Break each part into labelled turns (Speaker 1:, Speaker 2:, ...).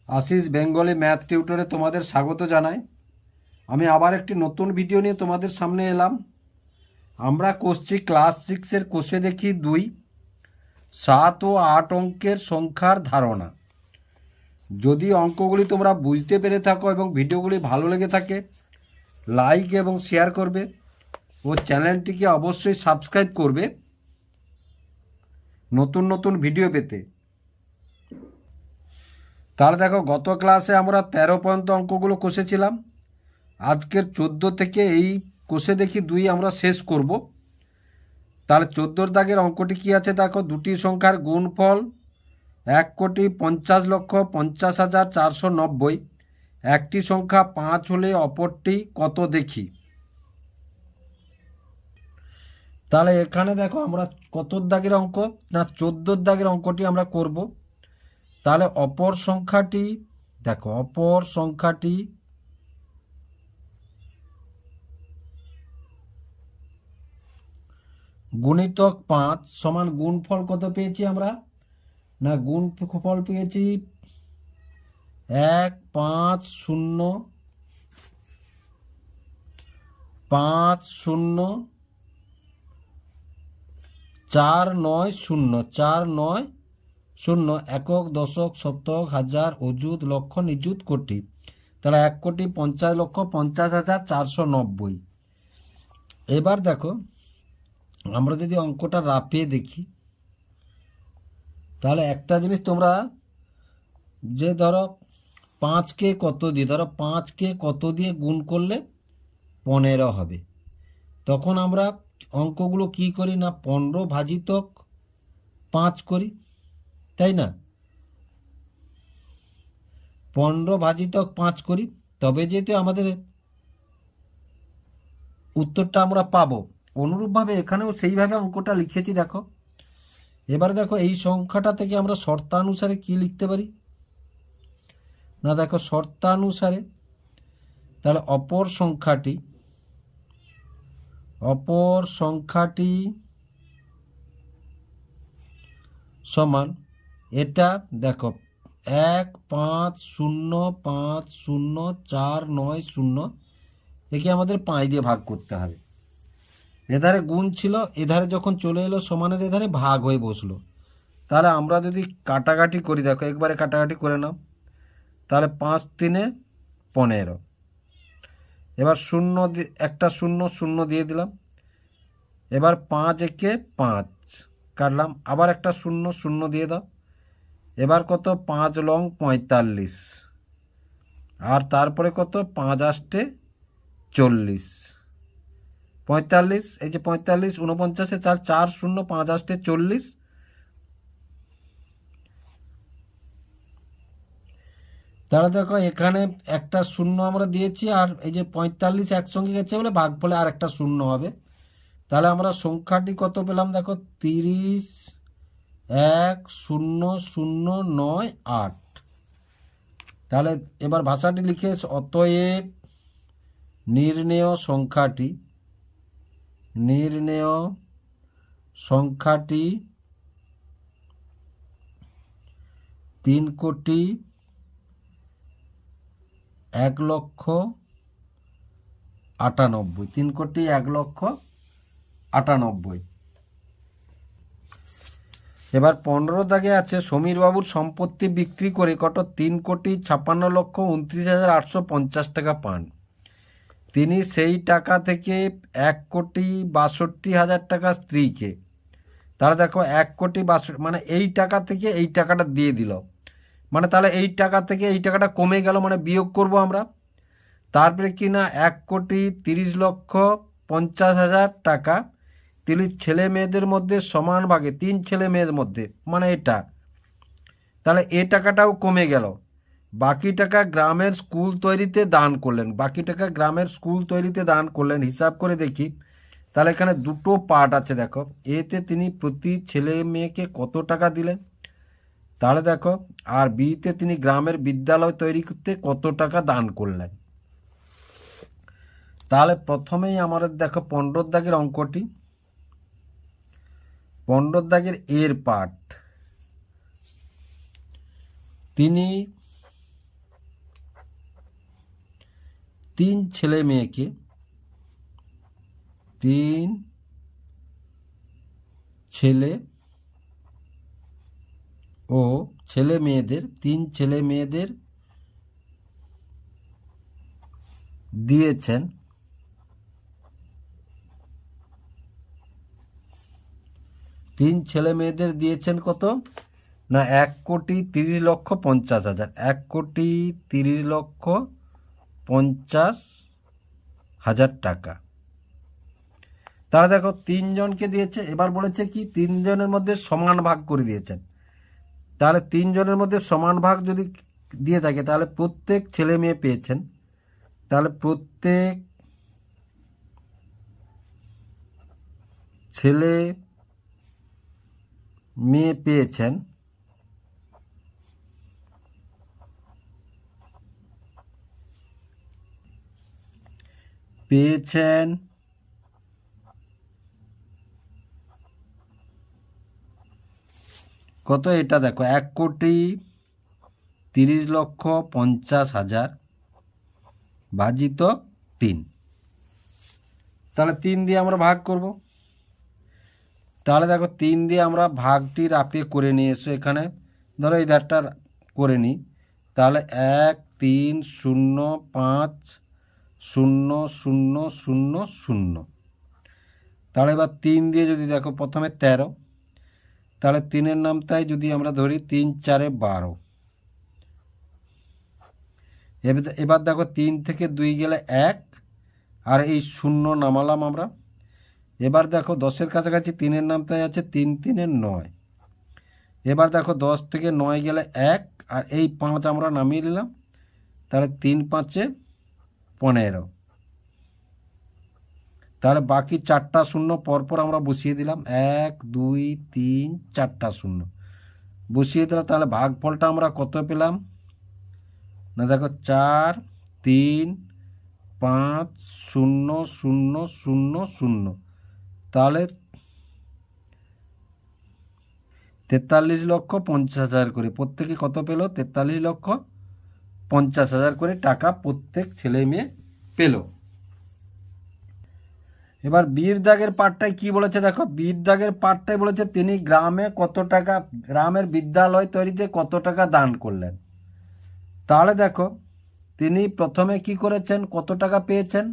Speaker 1: Ashis Bengali math টিউটরে তোমাদের স্বাগত জানাই। আমি আবার একটি নতুন ভিডিও নিয়ে তোমাদের সামনে এলাম। আমরা করছি ক্লাস 6-এর কোষে দেখি 2, 7 ও 8 অঙ্কের সংখ্যার ধারণা। যদি অঙ্কগুলি তোমরা বুঝতে পেরে থাকো এবং ভিডিওগুলি ভালো লেগে থাকে, লাইক এবং শেয়ার করবে ও চ্যানেলটিকে অবশ্যই সাবস্ক্রাইব করবে নতুন নতুন ভিডিও পেতে। তাহলে দেখো, গত ক্লাসে আমরা 13 পর্যন্ত অঙ্কগুলো কষেছিলাম। আজকের 14 থেকে এই কোষে দেখি 2 আমরা শেষ করব। তাহলে 14 দাগের অঙ্কটি কি আছে দেখো, দুটি সংখ্যার গুণফল 1,50,50,490। একটি সংখ্যা 5 হলে অপরটি কত দেখি। তাহলে এখানে দেখো, আমরা কত দাগের অঙ্ক না 14 দাগের অঙ্কটি আমরা করব। তাহলে অপর সংখ্যাটি দেখো, অপর সংখ্যাটি গুণিতক 5 সমান গুণফল কত পেয়েছি আমরা না, গুণফল পেয়েছি 1,50,49,490 একক, দশক, শতক, হাজার, অযুত, লক্ষ, নিযুত, কোটি। তাহলে 1,50,50,490। এবার দেখো, আমরা যদি অঙ্কটা রাফিয়ে দেখি, তাহলে একটা জিনিস তোমরা যে ধরো 5কে কত দিয়ে, ধরো 5কে কত দিয়ে গুণ করলে 15 হবে, তখন আমরা অঙ্কগুলো কি করি না 15 ভাজিতক 5 করি, তাই না? 15 ভাজিতক 5 করি, তবে যেহেতু আমাদের উত্তরটা আমরা পাবো। অনুরূপভাবে এখানেও সেইভাবে অঙ্কটা লিখেছি দেখো। এবার দেখো, এই সংখ্যাটা থেকে আমরা শর্তানুসারে কি লিখতে পারি না, দেখো শর্তানুসারে তাহলে অপর সংখ্যাটি সমান এটা দেখো 1,5,0,5,0,490। একে আমাদের 5 দিয়ে ভাগ করতে হবে। এধারে গুণ ছিল, এধারে যখন চলে এলো সমানের এধারে ভাগ হয়ে বসলো। তাহলে আমরা যদি কাটাকাটি করি, দেখো একবারে কাটাকাটি করে নাও, তাহলে 5×3=15। এবার একটা শূন্য শূন্য দিয়ে দিলাম। এবার 5×1=5 কাটলাম, আবার একটা শূন্য শূন্য দিয়ে দাও। এবার কত, 5×9=45, আর তারপরে কত, 5×8=40, 45। এই যে 45 49, তার 4 শূন্য, 5×8=40। তাহলে দেখো, এখানে একটা শূন্য আমরা দিয়েছি, আর এই যে 45 একসঙ্গে গেছে বলে ভাগফলে আর একটা শূন্য হবে। তাহলে আমরা সংখ্যাটি কত পেলাম দেখো, 30,1,0,0,9,8। তাহলে এবার ভাষাটি লিখে, অতএব নির্ণেয় সংখ্যাটি 3,01,98,000, 3,01,98,000। এবার 15 দাগে আছে, সমীরবাবুর সম্পত্তি বিক্রি করে কত 3,56,29,850 টাকা পান। তিনি সেই টাকা থেকে 1,62,000 টাকা স্ত্রীকে, তাহলে দেখো 1,62,000 মানে এই টাকা থেকে এই টাকাটা দিয়ে দিল, মানে তাহলে এই টাকা থেকে এই টাকাটা কমে গেল, মানে বিয়োগ করব আমরা। তারপরে কি না 1,30,50,000 টাকা তিনি ছেলে মেয়েদের মধ্যে সমান ভাগে, 3 ছেলে মেয়ের মধ্যে, মানে এটা, তাহলে এ টাকাটাও কমে গেল। বাকি টাকা গ্রামের স্কুল তৈরিতে দান করলেন। হিসাব করে দেখি, তাহলে এখানে দুটো পার্ট আছে দেখো। এতে তিনি প্রতি ছেলে মেয়েকে কত টাকা দিলেন, তাহলে দেখো, আর বিতে তিনি গ্রামের বিদ্যালয় তৈরি করতে কত টাকা দান করলেন। তাহলে প্রথমেই আমাদের দেখো 15 দাগের অঙ্কটি, 15 দাগের এর পার্ট, তিনি তিন ছেলে মেয়েকে, তিন ছেলে ও ছেলে মেয়েদের, তিন ছেলে মেয়েদের দিয়েছেন তিন ছেলে মেয়েদের দিয়েছেন কত না 1,30,50,000, 1,30,50,000 টাকা। তাহলে দেখো তিনজনকে দিয়েছে, এবার বলেছে কি তিনজনের মধ্যে সমান ভাগ করে দিয়েছেন। তাহলে তিনজনের মধ্যে সমান ভাগ যদি দিয়ে থাকে তাহলে প্রত্যেক ছেলে মেয়ে পেয়েছেন, তাহলে প্রত্যেক ছেলে মেয়ে পেয়েছেন কত, এটা দেখো 1,30,50,000 ভাজিত 3। তাহলে 3 দিয়ে আমরা ভাগ করব। তাহলে দেখো 3 দিয়ে আমরা ভাগটির আপে করে নিয়ে এসো, এখানে ধরো এই ধারটা করে নিই। তাহলে 1,3,0,5,0,0,0,0। তাহলে এবার 3 দিয়ে যদি দেখো প্রথমে 13, তাহলে 3-এর নামটাই যদি আমরা ধরি 3 4 12। এবার দেখো 3 থেকে 2 গেলে 1, আর এই 0 নামালাম আমরা। এবার দেখো 10-এর কাছাকাছি 3-এর নামটাই আছে 3 3 9। এবার দেখো 10 থেকে 9 গেলে 1, আর এই 5 আমরা নামিয়ে নিলাম। তাহলে 3 5 15। তাহলে বাকি 4টা শূন্য পরপর আমরা বসিয়ে দিলাম, 1 2 3 4টা শূন্য বসিয়ে দিলাম। তাহলে ভাগফলটা আমরা কত পেলাম না দেখো 4 3 5 0 0 0 0। তাহলে 43,50,000 করে প্রত্যেকে কত পেল, 43,50,000 করে টাকা প্রত্যেক ছেলে মেয়ে পেল। এবার বীর দাগের পাঠটায় কি বলেছে দেখো, বীর দাগের পাঠটাই বলেছে তিনি গ্রামে কত টাকা, গ্রামের বিদ্যালয় তৈরিতে কত টাকা দান করলেন। তাহলে দেখো তিনি প্রথমে কি করেছেন, কত টাকা পেয়েছেন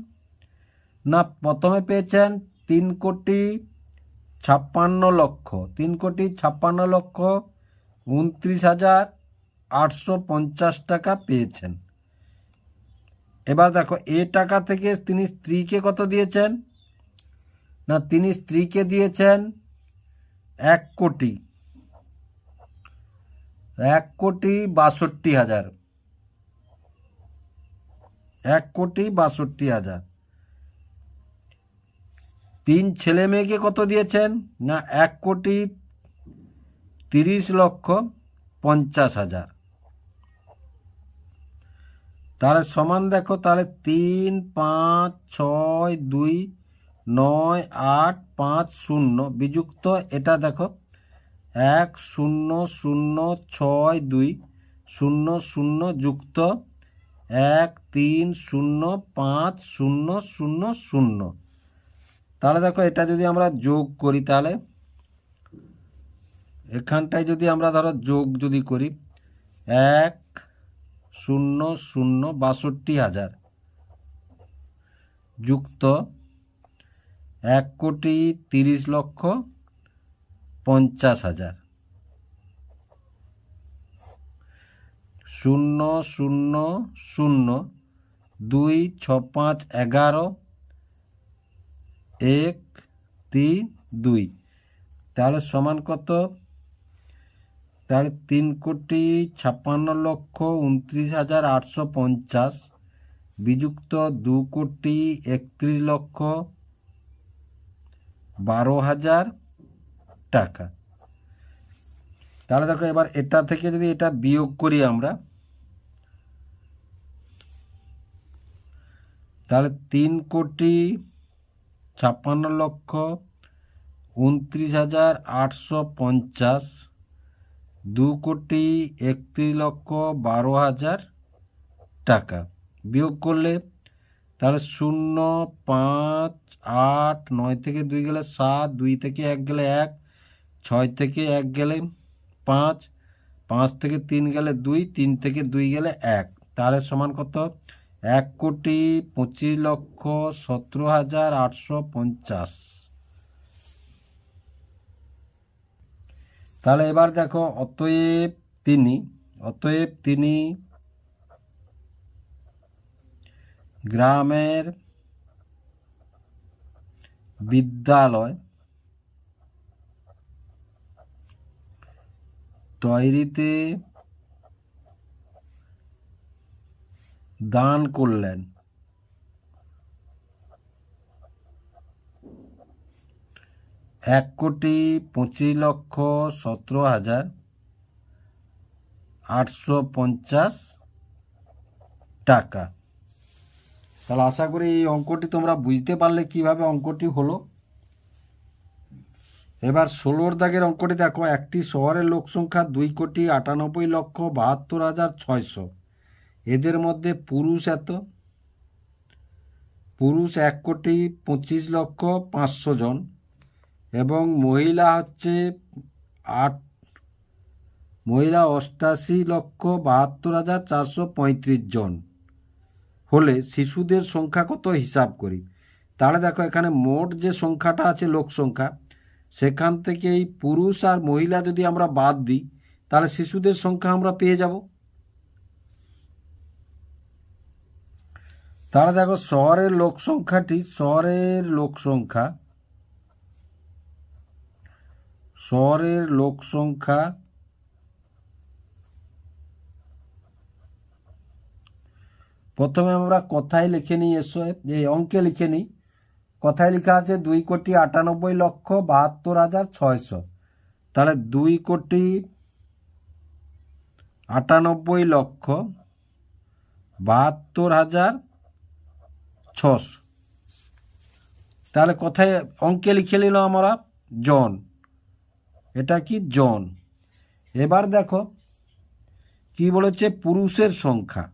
Speaker 1: না প্রথমে পেয়েছেন 3,56,00,000, 3,56,29,850 টাকা পেয়েছেন। এবার দেখো এ টাকা থেকে তিনি স্ত্রীকে কত দিয়েছেন না তিনি স্ত্রীকে দিয়েছেন 1,62,000, 1,62,000। তিন ছেলে মেয়েকে কত দিয়েছেন না 1,30,50,000। তাহলে সমান দেখো, তাহলে 3 5 6 2 9 8 5 0 বিযুক্ত এটা দেখো 1 0 0 6 2 0 0 যুক্ত 1 3 0 5 0 0 0। তাহলে দেখো এটা যদি আমরা যোগ করি, তাহলে এখানটায় যদি আমরা ধরো যোগ যদি করি 1 0 0 62,000 যুক্ত 1,30,50,000, 0 0 0 2 6 5 11 1 3 2। তাহলে সমান কত, তাহলে 3,56,29,850 বিযুক্ত 2,31,12,000 টাকা। তাহলে দেখো এবার এটা থেকে যদি এটা বিয়োগ করি আমরা, তাহলে 3,56,29,850 2,31,12,000 টাকা বিয়োগ করলে তাহলে 0, 5, 8, 9 থেকে 2 গেলে 7, 2 থেকে 1 গেলে 1, 6 থেকে 1 গেলে 5, 5 থেকে 3 গেলে 2, 3 থেকে 2 গেলে 1, তাহলে সমান কত? 1,25,17,850। তাহলে এবার দেখো, অতএব তিনি গ্রামের বিদ্যালয় তৈরিতে দান করলেন 1,25,17,850 টাকা। তাহলে আশা করি এই অঙ্কটি তোমরা বুঝতে পারলে কিভাবে অঙ্কটি হলো। এবার 16 দাগের অঙ্কটি দেখো, একটি শহরের লোক সংখ্যা 2,98,72,600। এদের মধ্যে পুরুষ এত, পুরুষ 1,25,05,000 জন, এবং মহিলা হচ্ছে 88,72,435 জন হলে শিশুদের সংখ্যা কত হিসাব করি। তাহলে দেখো, এখানে মোট যে সংখ্যাটা আছে লোক সংখ্যা, সেখান থেকে এই পুরুষ আর মহিলা যদি আমরা বাদ দিই, তাহলে শিশুদের সংখ্যা আমরা পেয়ে যাব। তাহলে দেখো, শহরের লোক সংখ্যা প্রথমে আমরা কথায় লিখে নিই, যে অঙ্কে লিখে নিই। কথায় লেখা আছে 2,98,72,600। তাহলে 2,98,72,600। তাহলে কথায় অঙ্কে লিখে নিলাম আমরা জন, এটা কি জন। এবার দেখো কি বলেছে, পুরুষের সংখ্যা।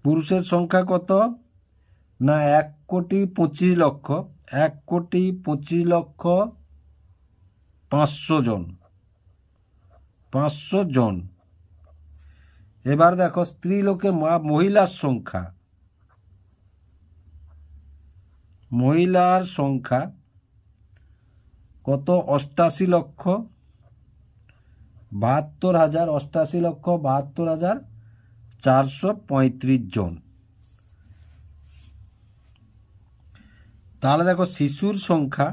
Speaker 1: পুরুষের সংখ্যা কত না 1,25,00,000, 1,25,05,000 জন, 500 জন। এবার দেখো মহিলার সংখ্যা কত? 88,72,435 জন। তাহলে দেখো, শিশুর সংখ্যা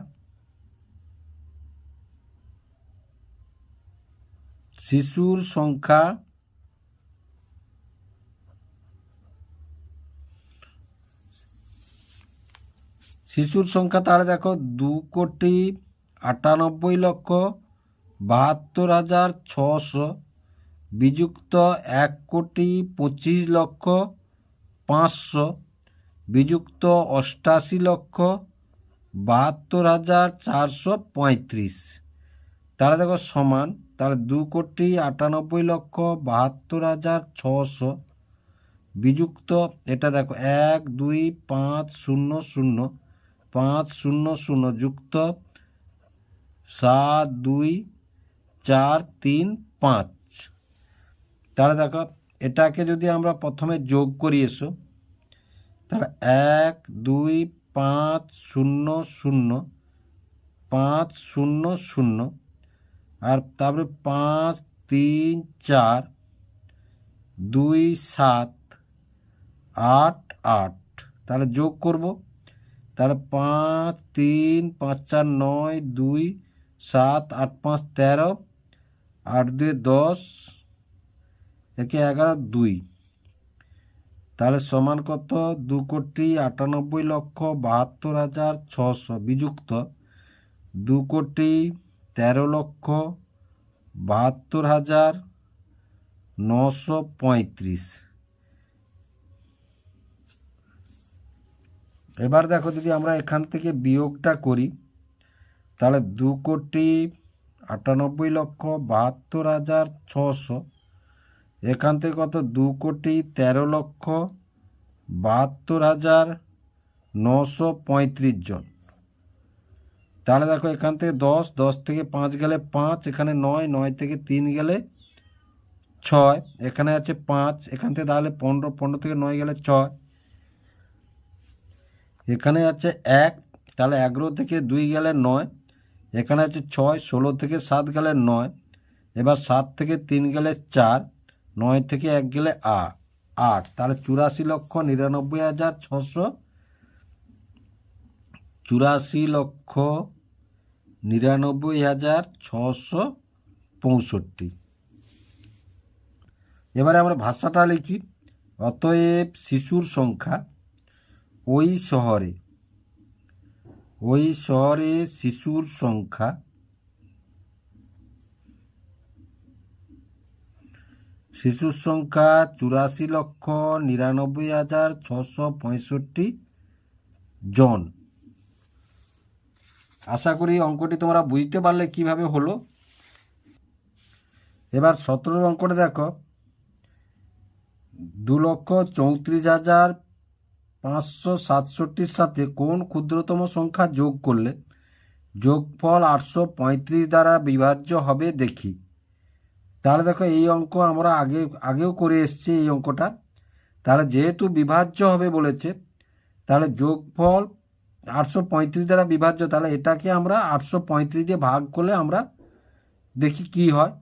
Speaker 1: তাহলে দেখো 2,98,72,600 বিযুক্ত 1,25,05,000 বিযুক্ত 88,72,435। তাহলে দেখো সমান, তাহলে 2,98,72,600 বিযুক্ত, এটা দেখো 1,2,5,0,0,5,0,0 যুক্ত 7,2,4,3,5। তাহলে দেখো, এটাকে যদি আমরা প্রথমে যোগ করি তাহলে 1,2,5,0,0,5,0,0 আর তারপরে 5,3,4,2,7,8,8। তাহলে যোগ করব, তাহলে 5,3,5,4,9, 2,7,8,5,13, 8,2,10, 1,11, 2। তাহলে সমান কত? 2,98,72,600 বিযুক্ত 2,13,72,935। এবার দেখো, যদি আমরা এখান থেকে বিয়োগটা করি, তাহলে 98,72,600। এখান থেকে কত 2,13,72,935 জন। তাহলে দেখো এখান থেকে 10, 10 থেকে 5 গেলে 5, এখানে 9, 9 থেকে 3 গেলে 6, এখানে আছে 5, এখান থেকে তাহলে 15, 15 থেকে 9 গেলে 6, এখানে আছে 1, তাহলে 11 থেকে 2 গেলে 9, এখানে আছে 6, 16 থেকে 7 গেলে 9, এবার 7 থেকে 3 গেলে 4, 9 থেকে 1 গেলে 8, তাহলে 84,99,600, 84,99,665। এবারে আমরা ভাষাটা লিখি। অতএব শিশুর সংখ্যা ওই শহরে শিশুর সংখ্যা শিশুর সংখ্যা 84,99,665 জন। আশা করি অঙ্কটি তোমরা বুঝতে পারলে কিভাবে হলো। এবার 17 অঙ্কটা দেখো। 2,34,567 সাথে কোন ক্ষুদ্রতম সংখ্যা যোগ করলে যোগফল 835 দ্বারা বিভাজ্য হবে দেখি। তাহলে দেখো এই অঙ্ক আমরা আগেও করে এসেছি এই অঙ্কটা। তাহলে যেহেতু বিভাজ্য হবে বলেছে, তাহলে যোগফল 835 দ্বারা বিভাজ্য, তাহলে এটাকে আমরা 835 দিয়ে ভাগ করলে আমরা দেখি কি হয়।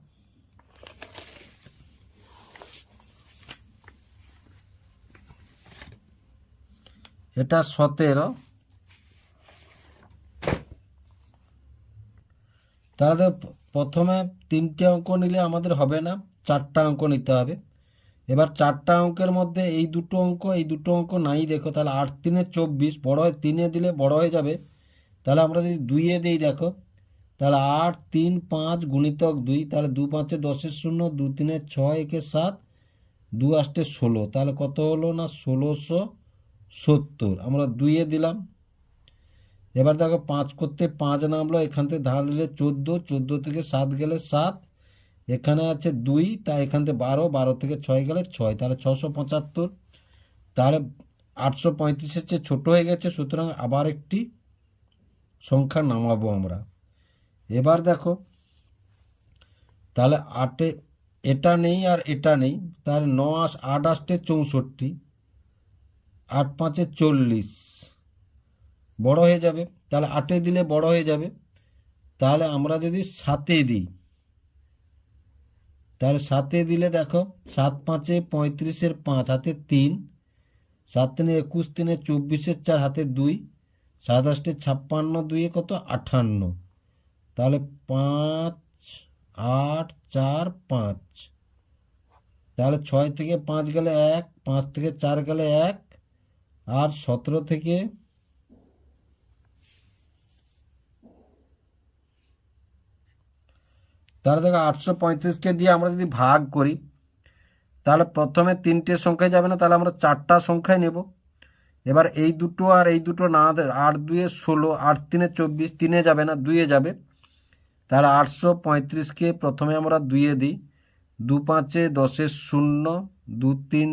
Speaker 1: এটা 17। তাহলে প্রথমে 3টে অঙ্ক নিলে আমাদের হবে না, 4টা অঙ্ক নিতে হবে। এবার 4টা অঙ্কের মধ্যে এই দুটো অঙ্ক নাই দেখো, তাহলে 8 3 24, বড় হয় 3 দিলে বড় হয়ে যাবে। তাহলে আমরা যদি 2 দিই দেখো, তাহলে 8 3 5 গুণিতক 2, তাহলে 2 5 10 0, 2 3 6 1 7, 2 8 16, তাহলে কত হলো না 1670। আমরা 2 দিলাম। এবার দেখো 5 করতে 5 নামলো, এখান থেকে ধার নিলে 14, 14 থেকে 7 গেলে 7, এখানে আছে 2, তাই এখান থেকে 12, 12 থেকে 6 গেলে 6, তাহলে 675। তাহলে 835 চেয়ে ছোট হয়ে গেছে, সুতরাং আবার একটি সংখ্যা নামাবো আমরা। এবার দেখো তাহলে 8 এটা নেই আর এটা নেই, তাহলে 9 8 8 64, 8 5 40, বড় হয়ে যাবে। তাহলে 8 দিলে বড় হয়ে যাবে। তাহলে আমরা যদি 7 দিই, তাহলে 7 দিলে দেখো 7 5 35, 5 হাতে 3, 7 3 21, 3 24, 4 হাতে 2, 7 8 56, 2 কত 58, তাহলে 5 8 4 5, তাহলে 6 থেকে 5 গেলে 1, 5 থেকে 4 গেলে 1, আর 17 থেকে তাহলে দেখো 835কে দিয়ে আমরা যদি ভাগ করি, তাহলে প্রথমে 3টে সংখ্যায় যাবে না, তাহলে আমরা 4টা সংখ্যায় নেব। এবার এই দুটো আর এই দুটো না, 8 2 16, 8 3 24, 3 যাবে না, 2 যাবে। তাহলে 835কে প্রথমে আমরা 2 দিই, 2 5 10 0, 2 3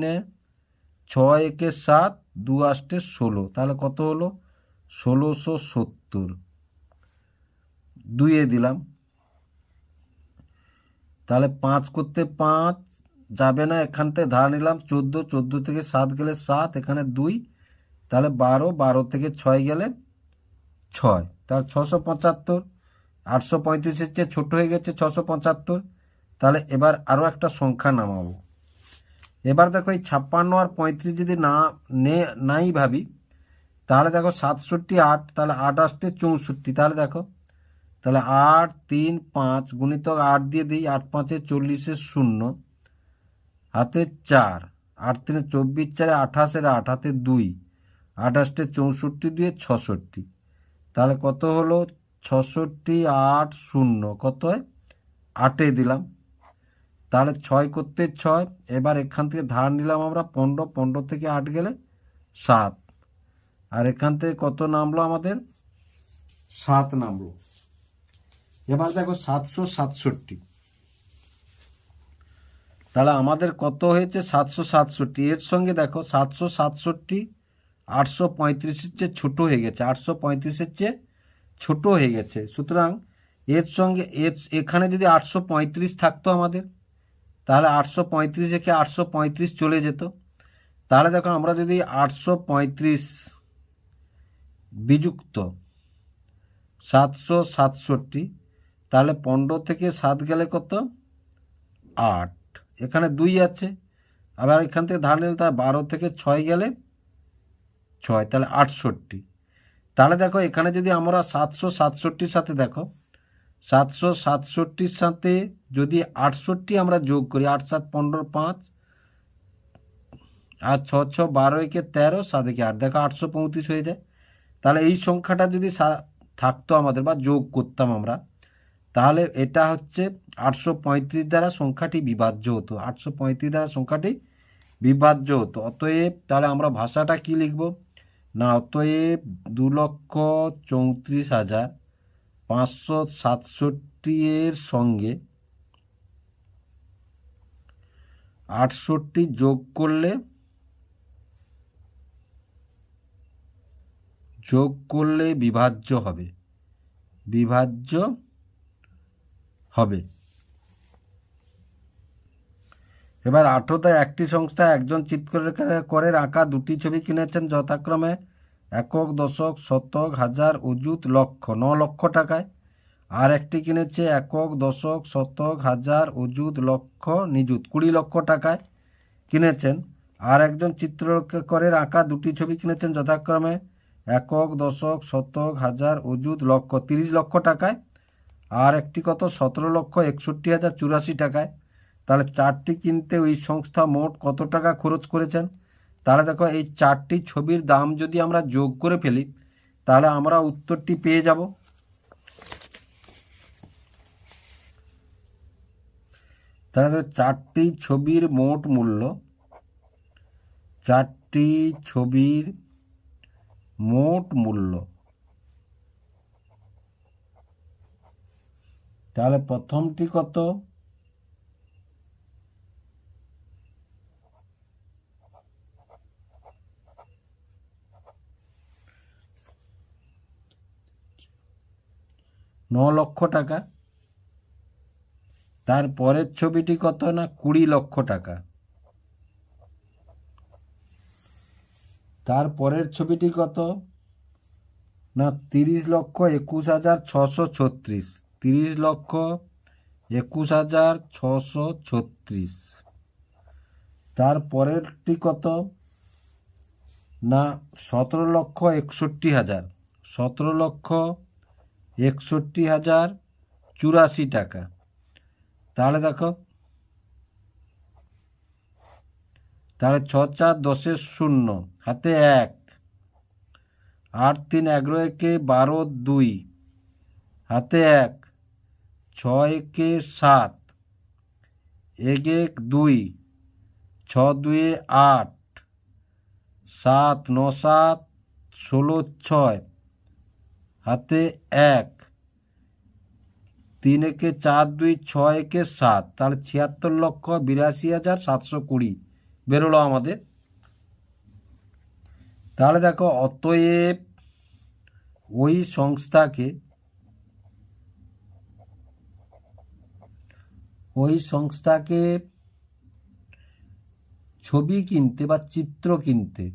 Speaker 1: 6 1 7, 2 8 16, তাহলে কত হলো 1670। 2 দিলাম। তাহলে 5 করতে 5 যাবে না, এখান থেকে ধার নিলাম 14, 14 থেকে 7 গেলে 7, এখানে 2, তাহলে 12, 12 থেকে 6 গেলে 6, তাহলে 675। 835 চেয়ে ছোট হয়ে গেছে 675। তাহলে এবার আরও একটা সংখ্যা নামাবো। এবার দেখো এই 56 আর 35 যদি নাই ভাবি, তাহলে দেখো 67 8, তাহলে 8 8 64, তাহলে দেখো তাহলে 8 3 5 গুণিতক 8 দিয়ে দিই, 8 5 40, 0 হাতে 4, 8 3 24, 4 28, 8 হাতে 2, 8 8 64, 2 66, তাহলে কত হলো 66 8 0, কত হয় 8 দিলাম। তাহলে 6 করতে 6, এবার এখান থেকে ধার নিলাম আমরা 15, 15 থেকে 8 গেলে 7, আর এখান থেকে কত নামলো আমাদের 7 নামলো। এবার দেখো 767, তাহলে আমাদের কত হয়েছে 767। এর সঙ্গে দেখো 767 835-এর চেয়ে ছোট হয়ে গেছে, 835-এর চেয়ে ছোট হয়ে গেছে। সুতরাং এর সঙ্গে এখানে যদি 835 থাকতো আমাদের, তাহলে 835 রেখে 835 চলে যেত। তাহলে দেখো আমরা যদি 835 বিযুক্ত 767, তাহলে 15 থেকে 7 গেলে কত 8, এখানে 2 আছে, আবার এখান থেকে ধার নিলে তার 12 থেকে 6 গেলে 6, তাহলে 68। তাহলে দেখো এখানে যদি আমরা 767-র সাথে দেখো 767-র সাথে যদি 68 আমরা যোগ করি, 8 7 15 5 আর 6 6 12 একে 13 7 একে 8, দেখো 835 হয়ে যায়। তাহলে এই সংখ্যাটা যদি থাকতো আমাদের বা যোগ করতাম আমরা, তাহলে এটা হচ্ছে 835 দ্বারা সংখ্যাটি বিভাজ্য হতো, 835 দ্বারা সংখ্যাটি বিভাজ্য হতো। অতএব তাহলে আমরা ভাষাটা কি লিখব না, অতএব 2,34,567 এর সঙ্গে 68 যোগ করলে বিভাজ্য হবে, এবার 18 একটি সংস্থা একজন চিত্রকরের আঁকা 2টি ছবি কিনেছেন যথাক্রমে একক, দশক, শতক, হাজার, অযুত, লক্ষ, 9 লক্ষ টাকায়। আর একটি কিনেছে একক, দশক, শতক, হাজার, অযুত, লক্ষ, নিযুত, 20 লক্ষ টাকায় কিনেছেন। আর একজন চিত্রকরের আঁকা 2টি ছবি কিনেছেন যথাক্রমে একক, দশক, শতক, হাজার, অযুত, লক্ষ, 30 লক্ষ টাকায়। আর একটি কত 17,61,84 টাকায়। তাহলে 4টি কিনতে ওই সংস্থা মোট কত টাকা খরচ করেছেন? তাহলে দেখো এই 4টি ছবির দাম যদি আমরা যোগ করে ফেলি, তাহলে আমরা উত্তরটি পেয়ে যাব। তাহলে 4টি ছবির মোট মূল্য, 4টি ছবির মোট মূল্য, তাহলে প্রথমটি কত 9 লক্ষ টাকা, তারপরের ছবিটি কত না 20 লক্ষ টাকা, তারপরের ছবিটি কত না 30,21,636, 30,21,636। তারপরেরটি কত না 17,61,000, 17,61,084 টাকা। তাহলে দেখো, তাহলে 6 4 10 0, হাতে 1, 8 3 11 একে 12 2, হাতে 1, 6 একে 7, 1 1 2, 6 2 8, 7 9 7 16 6, হাতে 1, 3 একে 4 2, 6 একে 7, তাহলে 76,82,720 বেরোলো আমাদের। তাহলে দেখো অতএব ওই সংস্থাকে ছবি কিনতে বা চিত্র কিনতে,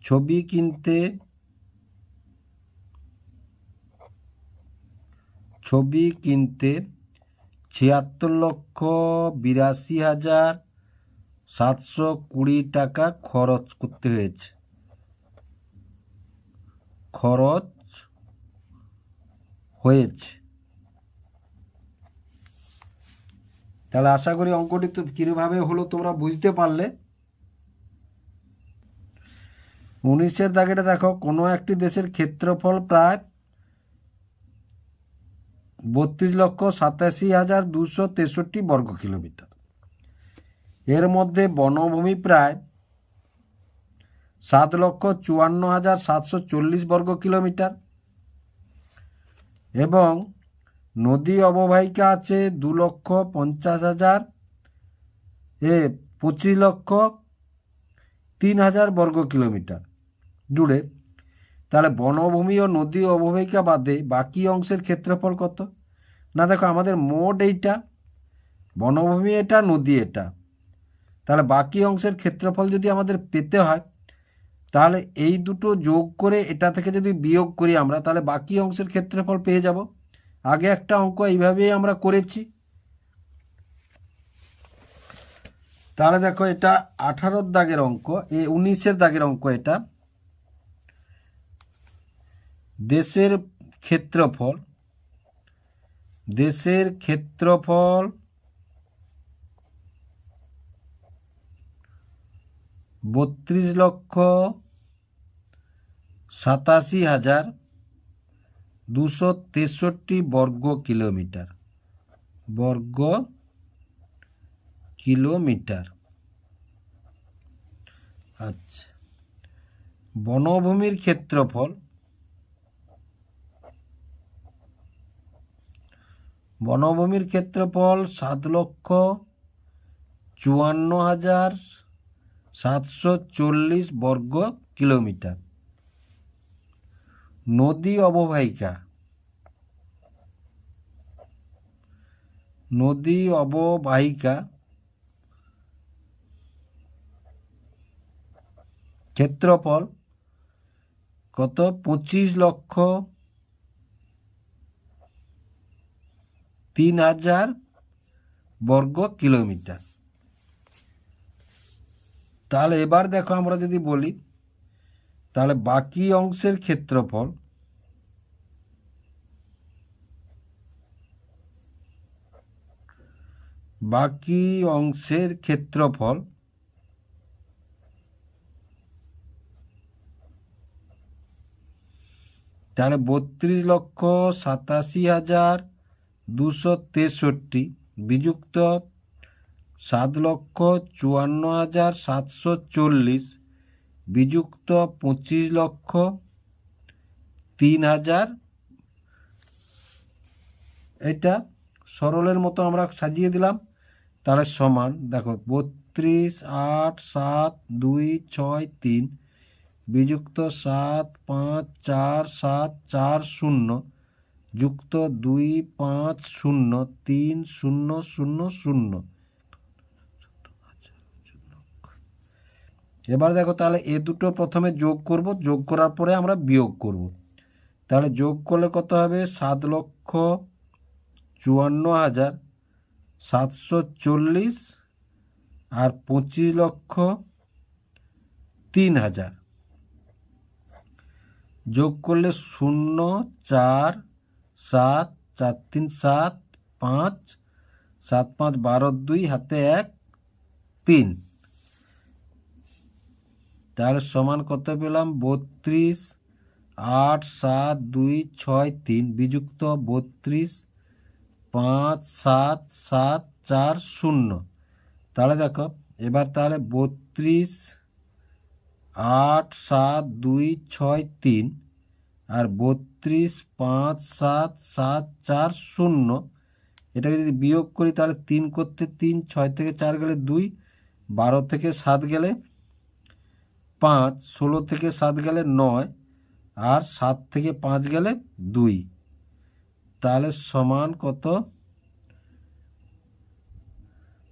Speaker 1: 76,82,720 টাকা খরচ করতে হয়েছে, তাহলে আশা করি অঙ্কটি তো কিভাবে হলো তোমরা বুঝতে পারলে। 19-এর দাগেটা দেখো, কোনো একটি দেশের ক্ষেত্রফল প্রায় 32,87,263 বর্গ কিলোমিটার। এর মধ্যে বনভূমি প্রায় 7,54,740 বর্গ কিলোমিটার এবং নদী অববাহিকা আছে 2,50,000 25,03,000 বর্গ কিলোমিটার জুড়ে। তাহলে বনভূমি ও নদী অববাহিকা বাদে বাকি অংশের ক্ষেত্রফল কত? না দেখো, আমাদের মোট এইটা, বনভূমি এটা, নদী এটা। তাহলে বাকি অংশের ক্ষেত্রফল যদি আমাদের পেতে হয়, তাহলে এই দুটো যোগ করে এটা থেকে যদি বিয়োগ করি আমরা, তাহলে বাকি অংশের ক্ষেত্রফল পেয়ে যাব। আগে একটা অঙ্ক এইভাবেই আমরা করেছি। তাহলে দেখো, এটা 18 দাগের অঙ্ক, 19 দাগের অঙ্ক। এটা দেশের ক্ষেত্রফল 32,87,263 বর্গ কিলোমিটার। আচ্ছা, বনভূমির ক্ষেত্রফল 7,54,740 বর্গ কিলোমিটার। নদী অববাহিকা ক্ষেত্রফল কত? 25,03,000 বর্গ কিলোমিটার। তাহলে এবার দেখো, আমরা যদি বলি, তাহলে বাকি অংশের ক্ষেত্রফল তাহলে 32,87,263 বিযুক্ত 7,54,740 বিযুক্ত 25,03,000। এটা সরলের মতো আমরা সাজিয়ে দিলাম। তাহলে সমান, দেখো, 32,8,7,2,6,3 বিযুক্ত 7,5,4,7,4,0 যুক্ত 2,5,0,3,0,0,0। এবার দেখো, তাহলে এ দুটো প্রথমে যোগ করব, যোগ করার পরে আমরা বিয়োগ করব। তাহলে যোগ করলে কত হবে? 7,54,740 আর 25,03,000 যোগ করলে 0, 4, 7, 4, 3, 7, 5, 7, 5, 12, 2, হাতে 1, 3। তাহলে সমান কত পেলাম? 32,8,7,2,6,3 বিযুক্ত 32,5,7,7,4,0। তাহলে দেখো, এবার তাহলে 32,8,7,2,6,3 আর 32,5,7,7,4,0, এটাকে যদি বিয়োগ করি, তাহলে 3 করতে 3, 6 থেকে 4 গেলে 2, 12 থেকে 7 গেলে 5, 16 থেকে 7 গেলে 9, আর 7 থেকে 5 গেলে 2। তাহলে সমান কত?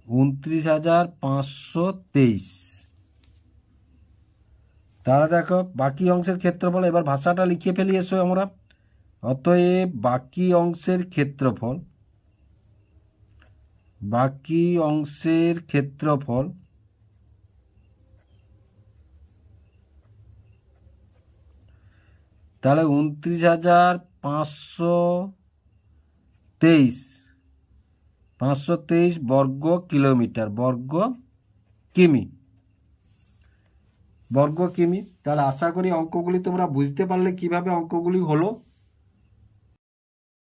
Speaker 1: 29,523। তাহলে দেখো, বাকি অংশের ক্ষেত্রফল, এবার ভাষাটা লিখে ফেলি এসো আমরা। অতএব বাকি অংশের ক্ষেত্রফল তাহলে 29,523 বর্গ কিলোমিটার, বর্গ কিমি। তাহলে আশা করি অঙ্কগুলি তোমরা বুঝতে পারলে কিভাবে অঙ্কগুলি হলো।